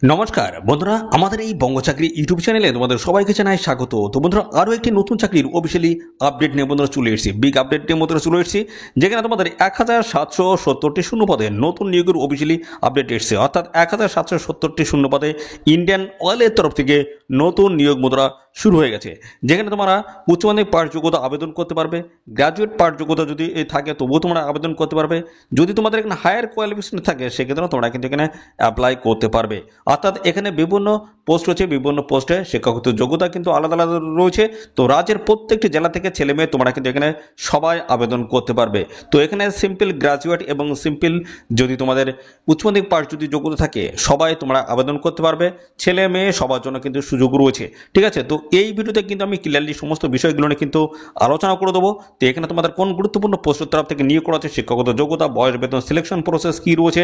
নমস্কার বন্ধুরা, আমাদের এই বঙ্গ চাকরি ইউটিউব চ্যানেলে তোমাদের সবাইকে জানাই স্বাগত। তো বন্ধুরা, আরও একটি নতুন চাকরির অফিসিয়ালি আপডেট নিয়ে বন্ধুরা চলে এসেছি, বিগ আপডেট নিয়ে বন্ধুরা চলে এসেছি, যেখানে তোমাদের 1770টি শূন্য পদে নতুন নিয়োগের অফিসিয়ালি আপডেট এসেছে। অর্থাৎ 1770টি শূন্য পদে ইন্ডিয়ান অয়েলের তরফ থেকে নতুন নিয়োগ বন্ধুরা শুরু হয়ে গেছে, যেখানে তোমরা উচ্চ মাধ্যমিক পাশ যোগ্যতা আবেদন করতে পারবে। গ্র্যাজুয়েট পাশ যোগ্যতা যদি থাকে তবুও তোমরা আবেদন করতে পারবে। যদি তোমাদের এখানে হায়ার কোয়ালিফিকেশন থাকে সেক্ষেত্রে তোমরা কিন্তু এখানে অ্যাপ্লাই করতে পারবে। অর্থাৎ এখানে বিভিন্ন পোস্ট রয়েছে, বিভিন্ন পোস্টে শিক্ষাগত যোগ্যতা কিন্তু আলাদা আলাদা রয়েছে। তো রাজ্যের প্রত্যেকটি জেলা থেকে ছেলে মেয়ে তোমরা কিন্তু এখানে সবাই আবেদন করতে পারবে। তো এখানে সিম্পল গ্রাজুয়েট এবং সিম্পল যদি তোমাদের উচ্চ মাধ্যমিক পাশ যদি যোগ্যতা থাকে সবাই তোমরা আবেদন করতে পারবে। ছেলে মেয়ে সবার জন্য কিন্তু সুযোগ রয়েছে। ঠিক আছে, তো এই ভিডিওতে কিন্তু আমি ক্লিয়ারলি সমস্ত বিষয়গুলো নিয়ে কিন্তু আলোচনা করে দেবো। তো এখানে তোমাদের কোন গুরুত্বপূর্ণ পোস্টের তরফ থেকে নিয়োগ করা হচ্ছে, শিক্ষাগত যোগ্যতা, বয়স, বেতন, সিলেকশন প্রসেস কি রয়েছে,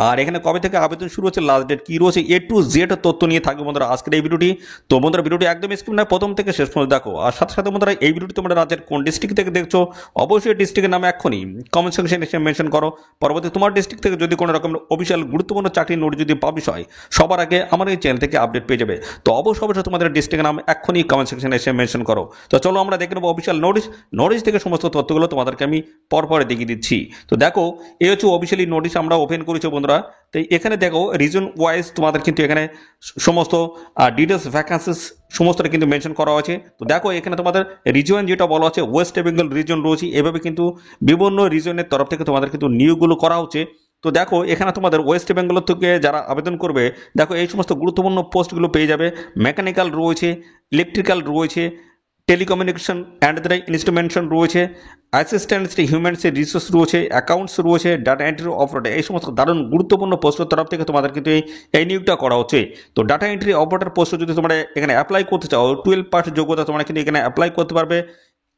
আর এখানে কবে থেকে আবেদন শুরু হচ্ছে, লাস্ট ডেট কি রয়েছে, এ টু জেড তথ্য নিয়ে থাকবে বন্ধুরা আজকের এই ভিডিওটি। তো বন্ধুরা, ভিডিওটি একদম স্কিপ না প্রথম থেকে শেষ পর্যন্ত দেখো। আর সাথে সাথে বন্ধুরা, এই ভিডিওটি তোমরা রাজ্যের কোন ডিস্ট্রিক্ট থেকে দেখছো অবশ্যই ডিস্ট্রিক্টের নামে এখনই কমেন্ট সেকশনে এসে মেনশন করো। পরবর্তী তোমার ডিস্ট্রিক্ট থেকে যদি কোনো রকম অফিসিয়াল গুরুত্বপূর্ণ চাকরি নোট যদি পাবলিশ হয় সবার আগে আমার এই চ্যানেল থেকে আপডেট পেয়ে যাবে। তো অবশ্যই তোমাদের ডিস্ট্রিক্টের নাম এখনই কমেন্ট সেকশনে এসে মেনশন করো। তো চলো আমরা দেখে নেবো অফিসিয়াল নোটিশ থেকে সমস্ত তথ্যগুলো তোমাদেরকে আমি পরপর দেখিয়ে দিচ্ছি। তো দেখো, এই হচ্ছে অফিসিয়ালি নোটিশ আমরা ওপেন করেছি বন্ধুরা। তো এখানে দেখো রিজন ওয়াইজ তোমাদের কিন্তু এখানে সমস্ত ডিটেলস ভ্যাকান্সিস সমস্তটা কিন্তু মেনশন করা আছে। তো দেখো এখানে তোমাদের রিজন যেটা বলা আছে ওয়েস্ট বেঙ্গল রিজন রয়েছে, এভাবে কিন্তু বিভিন্ন রিজনের তরফ থেকে তোমাদের কিন্তু নিয়োগগুলো করা হচ্ছে। তো দেখো এখানে তোমাদের ওয়েস্ট বেঙ্গল থেকে যারা আবেদন করবে দেখো এই সমস্ত গুরুত্বপূর্ণ পোস্টগুলো পেয়ে যাবে। মেকানিক্যাল রয়েছে, ইলেকট্রিক্যাল রয়েছে, টেলিকমিউনিকেশন অ্যান্ড দ্য ইনস্ট্রুমেন্টেশন রয়েছে, অ্যাসিস্ট্যান্ট হিউম্যান রিসোর্স রয়েছে, অ্যাকাউন্টস রয়েছে, ডাটা এন্ট্রি অপারেটর, এই সমস্ত দারুণ গুরুত্বপূর্ণ পোস্টের তরফ থেকে তোমাদের কিন্তু এই নিয়োগটা করা হচ্ছে। তো ডাটা এন্ট্রি অপারেটর পোস্ট যদি তোমরা এখানে অ্যাপ্লাই করতে চাও 12 পাস যোগ্যতা তোমরা কিন্তু এখানে অ্যাপ্লাই করতে পারবে।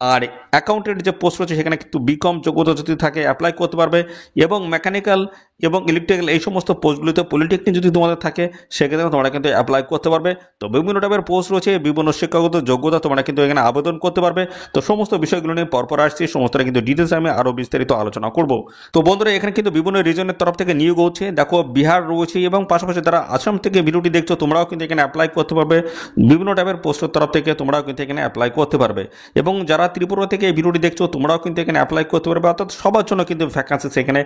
আর অ্যাকাউন্টেন্ট যে পোস্ট রয়েছে সেখানে কিন্তু বিকম যোগ্যতা যদি থাকে অ্যাপ্লাই করতে পারবে। এবং মেকানিক্যাল এবং ইলেকট্রিক্যাল এই সমস্ত পোস্টগুলিতে পলিটেকনিক যদি তোমাদের থাকে সেক্ষেত্রে তোমরা কিন্তু অ্যাপ্লাই করতে পারবে। তো বিভিন্ন টাইপের পোস্ট রয়েছে, বিভিন্ন শিক্ষাগত যোগ্যতা তোমরা কিন্তু এখানে আবেদন করতে পারবে। তো সমস্ত বিষয়গুলো নিয়ে পরপর আসছি, সমস্তটা কিন্তু ডিটেলস আমি আরও বিস্তারিত আলোচনা করব। তো বন্ধুরা, এখানে কিন্তু বিভিন্ন রিজনের তরফ থেকে নিয়োগ হচ্ছে। দেখো বিহার রয়েছে এবং পাশাপাশি যারা আসাম থেকে ভিডিওটি দেখছো তোমরাও কিন্তু এখানে অ্যাপ্লাই করতে পারবে। বিভিন্ন টাইপের পোস্টের তরফ থেকে তোমরাও কিন্তু এখানে অ্যাপ্লাই করতে পারবে। এবং যারা ত্রিপুরা থেকে এই ভিডিওটি দেখছো তোমরাও কিন্তু এখানে অ্যাপ্লাই করতে পারবে। অর্থাৎ সবার জন্য কিন্তু ভ্যাকান্সি সেখানে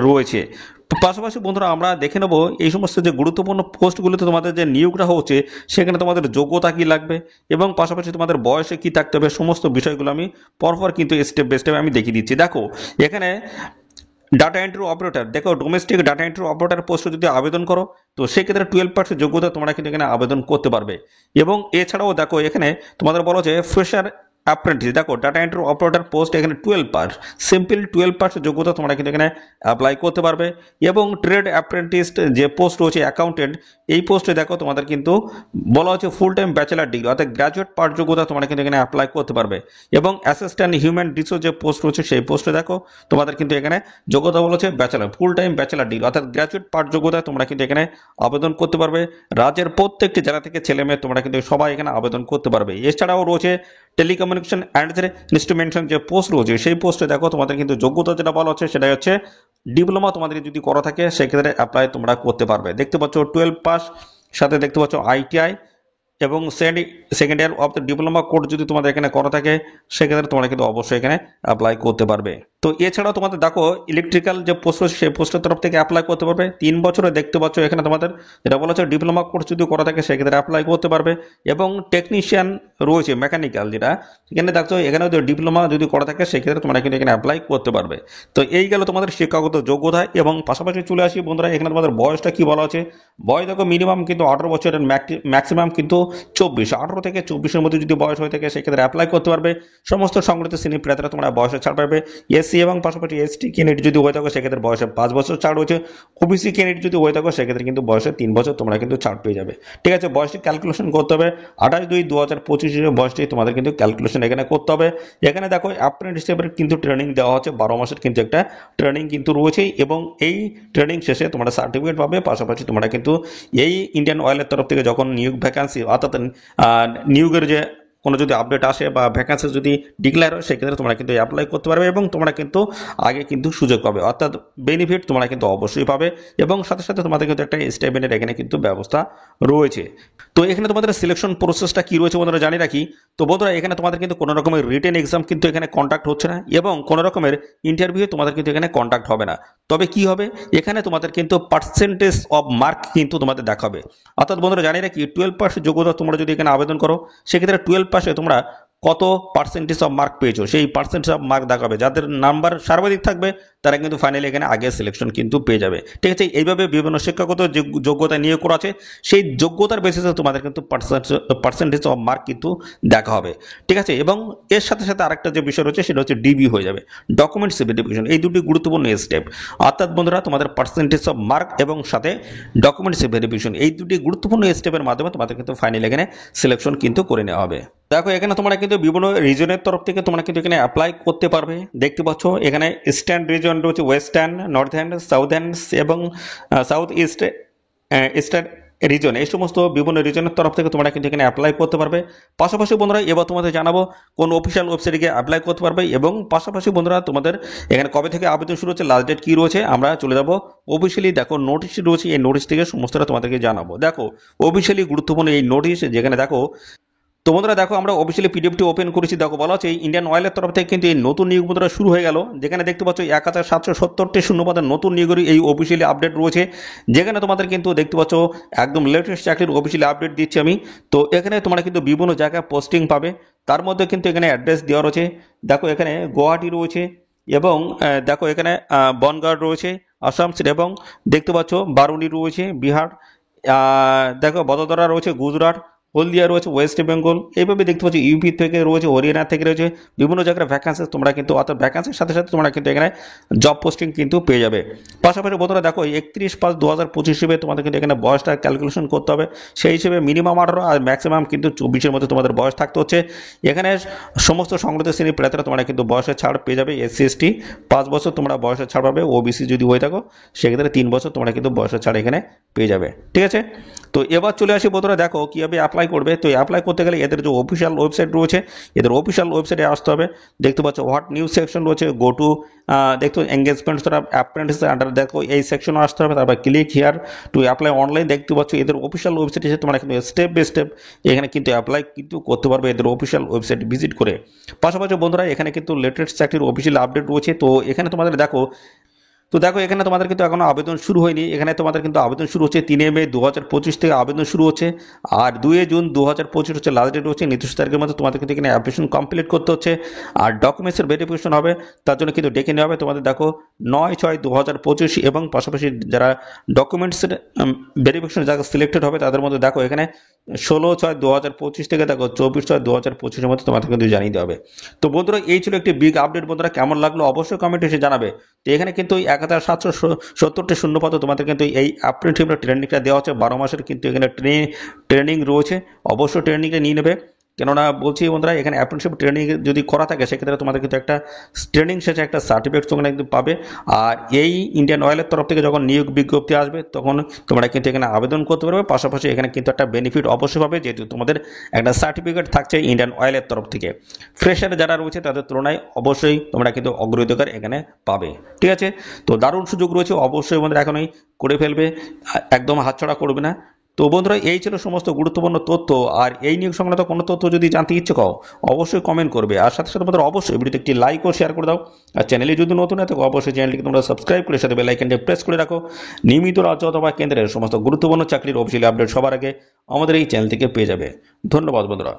রয়েছে। পাশাপাশি বন্ধুরা আমরা দেখে নেবো এই সমস্ত যে গুরুত্বপূর্ণ পোস্টগুলিতে তোমাদের যে নিয়োগটা হচ্ছে সেখানে তোমাদের যোগ্যতা কি লাগবে এবং পাশাপাশি তোমাদের বয়সে কি থাকতে হবে, সমস্ত বিষয়গুলো আমি পরপর কিন্তু স্টেপ বাই স্টেপ আমি দেখিয়ে দিচ্ছি। দেখো এখানে ডাটা এন্ট্রি অপারেটর, দেখো ডোমেস্টিক ডাটা এন্ট্রি অপারেটর পোস্টে যদি আবেদন করো তো সেক্ষেত্রে 12% যোগ্যতা তোমরা কিন্তু এখানে আবেদন করতে পারবে। এবং এছাড়াও দেখো এখানে তোমাদের বলা হচ্ছে ফ্রেশার অ্যাপ্রেন্টিস, দেখো ডাটা এন্ট্রি অপারেটর পোস্ট এখানে 12 পাস, সিম্পল 12% যোগ্যতা তোমরা কিন্তু এখানে অ্যাপ্লাই করতে পারবে। এবং ট্রেড অ্যাপ্রেন্টিস যে পোস্ট রয়েছে অ্যাকাউন্টেন্ট, এই পোস্টে দেখো তোমাদের কিন্তু বলা হচ্ছে ফুল টাইম ব্যাচেলার ডিগ্রি অর্থাৎ গ্র্যাজুয়েট পাস যোগ্যতা তোমরা কিন্তু এখানে অ্যাপ্লাই করতে পারবে। এবং অ্যাসিস্ট্যান্ট হিউম্যান রিসোর্স যে পোস্ট রয়েছে সেই পোস্টে দেখো তোমাদের কিন্তু এখানে যোগ্যতা বলেছে bachelor, full time bachelor degree অর্থাৎ গ্র্যাজুয়েট পাস যোগ্যতায় তোমরা কিন্তু এখানে আবেদন করতে পারবে। রাজ্যের প্রত্যেকটি জেলা থেকে ছেলে মেয়ে তোমরা কিন্তু সবাই এখানে আবেদন করতে পারবে। এছাড়াও রয়েছে টেলিকমিউনিকেশন অ্যান্ড ইনস্ট্রুমেন্টেশন যে পোস্ট রয়েছে সেই পোস্টে দেখো তোমাদের কিন্তু যোগ্যতা যেটা বলা হচ্ছে সেটা হচ্ছে ডিপ্লোমা তোমাদের যদি করা থাকে সেক্ষেত্রে অ্যাপ্লাই তোমরা করতে পারবে। দেখতে পাচ্ছ 12 পাস, সাথে দেখতে পাচ্ছ আইটিআই এবং second year of the diploma course যদি তোমাদের এখানে করা থাকে সেক্ষেত্রে তোমরা কিন্তু অবশ্যই এখানে অ্যাপ্লাই করতে পারবে। তো এছাড়াও তোমাদের দেখো ইলেকট্রিক্যাল যে পোস্ট রয়েছে সেই পোস্টের তরফ থেকে অ্যাপ্লাই করতে পারবে 3 বছরে। দেখতে পাচ্ছ এখানে তোমাদের যেটা বলা হচ্ছে ডিপ্লোমা কোর্স যদি করা থাকে সেক্ষেত্রে অ্যাপ্লাই করতে পারবে। এবং টেকনিশিয়ান রয়েছে মেকানিক্যাল যেটা, এখানে দেখছো এখানে ডিপ্লোমা যদি করা থাকে সেক্ষেত্রে তোমরা কিন্তু এখানে অ্যাপ্লাই করতে পারবে। তো এই গেল তোমাদের শিক্ষাগত যোগ্যতা। এবং পাশাপাশি চলে আসি বন্ধুরা, এখানে তোমাদের বয়সটা কি বলা আছে। বয়স দেখো মিনিমাম কিন্তু 18 বছর, ম্যাক্সিমাম কিন্তু 24, 18 থেকে 24-এর মধ্যে যদি বয়স হয়ে থাকে সেক্ষেত্রে অ্যাপ্লাই করতে পারবে। সমস্ত সংগঠিত শ্রেণী প্রার্থীরা তোমরা বয়সে ছাড় পাবে। এসসি এবং পাশাপাশি এসটি ক্যান্ডিডেট যদি হয়ে থাকো সেক্ষেত্রে বয়সে 5 বছর ছাড় রয়েছে। ওবিসি ক্যান্ডিডেট যদি হয়ে থাকো সেক্ষেত্রে কিন্তু বয়সে 3 বছর তোমরা কিন্তু ছাড় পেয়ে যাবে। ঠিক আছে, বয়সটি ক্যালকুলেশন করতে হবে 28/2/2025 বয়সটি তোমাদের কিন্তু ক্যালকুলেশন এখানে করতে হবে। এখানে দেখো অ্যাপ্রেন্টিসশিপের কিন্তু ট্রেনিং দেওয়া হচ্ছে, 12 মাসের কিন্তু একটা ট্রেনিং কিন্তু রয়েছে। এবং এই ট্রেনিং শেষে তোমরা সার্টিফিকেট পাবে। পাশাপাশি তোমরা কিন্তু এই ইন্ডিয়ান অয়েলের তরফ থেকে যখন নিয়োগ ভ্যাকান্সি অর্থাৎ নিয়োগের যে কোনো যদি আপডেট আসে বা ভ্যাকান্সি যদি ডিক্লেয়ার হয় সেক্ষেত্রে তোমরা কিন্তু অ্যাপ্লাই করতে পারবে এবং তোমরা কিন্তু আগে কিন্তু সুযোগ পাবে, অর্থাৎ বেনিফিট তোমরা কিন্তু অবশ্যই পাবে এবং সাথে সাথে তোমাদের কিন্তু একটা স্টাইপেন্ডের এখানে কিন্তু ব্যবস্থা রয়েছে। তো এখানে তোমাদের সিলেকশন প্রসেসটা কি রয়েছে বন্ধুরা জানিয়ে রাখি। তো বন্ধুরা এখানে তোমাদের কিন্তু কোনো রকমের রিটেন এক্সাম কিন্তু এখানে কন্ডাক্ট হচ্ছে না এবং কোনো রকমের ইন্টারভিউ তোমাদের কিন্তু এখানে কন্ডাক্ট হবে না। তবে কি হবে, এখানে তোমাদের কিন্তু পার্সেন্টেজ অফ মার্ক কিন্তু তোমাদের দেখাবে। অর্থাৎ বন্ধুরা জানিয়ে রাখি 12 পাস যোগ্যতা তোমরা যদি এখানে আবেদন করো সেক্ষেত্রে 12 পাসে তোমরা কত পার্সেন্টেজ অফ মার্ক পেয়েছো সেই পার্সেন্টেজ অফ মার্ক দেখাবে। যাদের নাম্বার সর্বাধিক থাকবে তারা কিন্তু ফাইনালি এখানে আগে সিলেকশন কিন্তু পেয়ে যাবে। ঠিক আছে, এইভাবে বিভিন্ন শিক্ষাগত যোগ্যতা নিয়োগ করা আছে, সেই যোগ্যতার বেসিসে তোমাদের কিন্তু পার্সেন্টেজ অফ মার্ক কিন্তু দেখা হবে। ঠিক আছে, এবং এর সাথে সাথে আরেকটা যে বিষয় রয়েছে সেটা হচ্ছে ডিবি হয়ে যাবে, ডকুমেন্টস ভেরিফিকেশন। এই দুটি গুরুত্বপূর্ণ স্টেপ, অর্থাৎ বন্ধুরা তোমাদের পার্সেন্টেজ অফ মার্ক এবং সাথে ডকুমেন্টস ভেরিফিকেশন, এই দুটি গুরুত্বপূর্ণ স্টেপের মাধ্যমে তোমাদের কিন্তু ফাইনালি এখানে সিলেকশন কিন্তু করে নেওয়া হবে। দেখো এখানে তোমরা কিন্তু বিভিন্ন রিজনের তরফ থেকে তোমরা কিন্তু এখানে অ্যাপ্লাই করতে পারবে। দেখতে পাচ্ছ এখানে ইস্টার্ন রিজন রয়েছে, ওয়েস্টার্ন, নর্থার্ন, সাউথার্ন এবং সাউথ ইস্ট, ইস্টার্ন রিজন, এই সমস্ত বিভিন্ন রিজনের তরফ থেকে তোমরা কিন্তু এখানে অ্যাপ্লাই করতে পারবে। পাশাপাশি বন্ধুরা এবার তোমাদের জানাবো কোন অফিসিয়াল ওয়েবসাইটে গিয়ে অ্যাপ্লাই করতে পারবে এবং পাশাপাশি বন্ধুরা তোমাদের এখানে কবে থেকে আবেদন শুরু হচ্ছে, লাস্ট ডেট কি রয়েছে, আমরা চলে যাবো অফিসিয়ালি। দেখো নোটিশ রয়েছে, এই নোটিশ থেকে সমস্তটা তোমাদেরকে জানাবো। দেখো অফিসিয়ালি গুরুত্বপূর্ণ এই নোটিশ, যেখানে দেখো তো বন্ধুরা দেখো আমরা অফিসিয়ালি পিডিএফটি ওপেন করেছি। দেখো বলা হচ্ছে ইন্ডিয়ান অয়েলের তরফ থেকে কিন্তু এই নতুন নিয়োগ বন্ধুরা শুরু হয়ে গেল, যেখানে দেখতে পাচ্ছ 1770টি শূন্যপদের নতুন নিয়োগের এই অফিসিয়ালি আপডেট রয়েছে, যেখানে তোমাদের কিন্তু দেখতে পাচ্ছ একদম লেটেস্ট চাকরির অফিসিয়ালি আপডেট দিচ্ছি আমি। তো এখানে তোমরা কিন্তু বিভিন্ন জায়গায় পোস্টিং পাবে, তার মধ্যে কিন্তু এখানে অ্যাড্রেস দেওয়া রয়েছে। দেখো এখানে গুয়াহাটি রয়েছে এবং দেখো এখানে বনগাঁ রয়েছে আসাম এবং দেখতে পাচ্ছ বারুনি রয়েছে বিহার, দেখো বদোদরা রয়েছে গুজরাট, হলদিয়া রয়েছে ওয়েস্ট বেঙ্গল, এইভাবে দেখতে পাচ্ছি ইউপি থেকে রয়েছে, হরিয়ানা থেকে রয়েছে, বিভিন্ন জায়গায় ভ্যাকান্সি তোমরা কিন্তু, অর্থাৎ ভ্যাকান্সির সাথে সাথে তোমরা কিন্তু এখানে জব পোস্টিং কিন্তু পেয়ে যাবে। পাশাপাশি বন্ধুরা দেখো 31/5/2025 হিসেবে তোমাদের কিন্তু এখানে বয়সটা ক্যালকুলেশন করতে হবে, সেই হিসেবে মিনিমাম 18 আর ম্যাক্সিমাম কিন্তু 24-এর মধ্যে তোমাদের বয়স থাকতে হচ্ছে। এখানে সমস্ত সংগঠিত শ্রেণীর প্রার্থীরা তোমরা কিন্তু বয়সের ছাড় পেয়ে যাবে। SC ST 5 বছর তোমরা বয়সের ছাড় পাবে, ওবিসি যদি হয়ে থাকো সেক্ষেত্রে 3 বছর তোমরা কিন্তু বয়সের ছাড় এখানে পেয়ে যাবে। ঠিক আছে, তো এবার চলে আসি বন্ধুরা দেখো কীভাবে অ্যাপ্লাই করবে। তো অ্যাপ্লাই করতে গেলে এদের যে অফিসিয়াল ওয়েবসাইট রয়েছে, এদের অফিসিয়াল ওয়েবসাইটে আসতে হবে। দেখতে পাচ্ছ হোয়াট নিউজ সেকশন রয়েছে, গো টু দেখো এঙ্গেজমেন্ট অ্যাপ্রেন্টিস আন্ডার, দেখো এই সেকশনে আসতে হবে, তারপর click here to apply online. দেখতে পাচ্ছ এদের অফিসিয়াল ওয়েবসাইটে এসে তোমরা কিন্তু স্টেপ বাই স্টেপ এখানে কিন্তু অ্যাপ্লাই কিন্তু করতে পারবে এদের অফিসিয়াল ওয়েবসাইট ভিজিট করে। পাশাপাশি বন্ধুরা এখানে কিন্তু লেটেস্ট চাকরির অফিসিয়াল আপডেট রয়েছে। তো এখানে তোমাদের দেখো, তো দেখো এখানে তোমাদের কিন্তু এখনো আবেদন শুরু হয়নি, এখানে তোমাদের কিন্তু আবেদন শুরু হচ্ছে 3 মে 2025 থেকে আবেদন শুরু হচ্ছে, আর 2 জুন 2025 হচ্ছে লাস্ট ডেট হচ্ছে। নির্দিষ্ট তারিখের মধ্যে তোমাদের কিন্তু এখানে অ্যাপ্লিকেশন কমপ্লিট করতে হচ্ছে, আর ডকুমেন্টসের ভেরিফিকেশন হবে, তার জন্য কিন্তু ডেকে নেওয়া হবে তোমাদের। দেখো 9/6/2025 এবং পাশাপাশি যারা ডকুমেন্টসের ভেরিফিকেশন যারা সিলেক্টেড হবে তাদের মধ্যে দেখো এখানে 16/6/2025 থেকে দেখো 24/6/2025-এর মধ্যে তোমাদের কিন্তু জানিয়ে দেওয়া হবে। তো বন্ধুরা এই ছিল একটি বিগ আপডেট, বন্ধুরা কেমন লাগলো অবশ্যই কমেন্টে এসে জানাবে। তো এখানে কিন্তু 1770টি শূন্যপদ তোমাদের কিন্তু এই অ্যাপ্রেন্টিসশিপ ট্রেনিংটা দেওয়া হচ্ছে, 12 মাসের কিন্তু এখানে ট্রেনিং রয়েছে, অবশ্যই ট্রেনিংটা নিয়ে নেবে। কেননা বলছি বন্ধুরা এখানে অ্যাপ্রেন্টিসশিপ ট্রেনিং যদি করা থাকে সেক্ষেত্রে তোমাদের কিন্তু একটা ট্রেনিং শেষে একটা সার্টিফিকেট তোমরা কিন্তু পাবে। আর এই ইন্ডিয়ান অয়েলের তরফ থেকে যখন নিয়োগ বিজ্ঞপ্তি আসবে তখন তোমরা কিন্তু এখানে আবেদন করতে পারবে। পাশাপাশি এখানে কিন্তু একটা বেনিফিট অবশ্যই পাবে, যেহেতু তোমাদের একটা সার্টিফিকেট থাকছে ইন্ডিয়ান অয়েলের তরফ থেকে। ফ্রেশার যারা রয়েছে তাদের তুলনায় অবশ্যই তোমরা কিন্তু অগ্রাধিকার এখানে পাবে। ঠিক আছে, তো দারুণ সুযোগ রয়েছে, অবশ্যই বন্ধুরা এখনই করে ফেলবে, একদম হাতছাড়া করবে না। তো বন্ধুরা এই ছিল সমস্ত গুরুত্বপূর্ণ তথ্য, আর এই নিয়োগ সংক্রান্ত কোনো তথ্য যদি জানতে ইচ্ছে করো অবশ্যই কমেন্ট করবে, আর সাথে সাথে বন্ধুরা অবশ্যই ভিডিওতে একটি লাইক ও শেয়ার করে দাও, আর চ্যানেলে যদি নতুন হয় তো অবশ্যই চ্যানেলটিকে তোমরা সাবস্ক্রাইব করে সাথে বেল আইকনটি প্রেস করে রাখো। নিয়মিত রাজ্য অথবা কেন্দ্রের সমস্ত গুরুত্বপূর্ণ চাকরির অফিসিয়ালি আপডেট সবার আগে আমাদের এই চ্যানেল থেকে পেয়ে যাবে। ধন্যবাদ বন্ধুরা।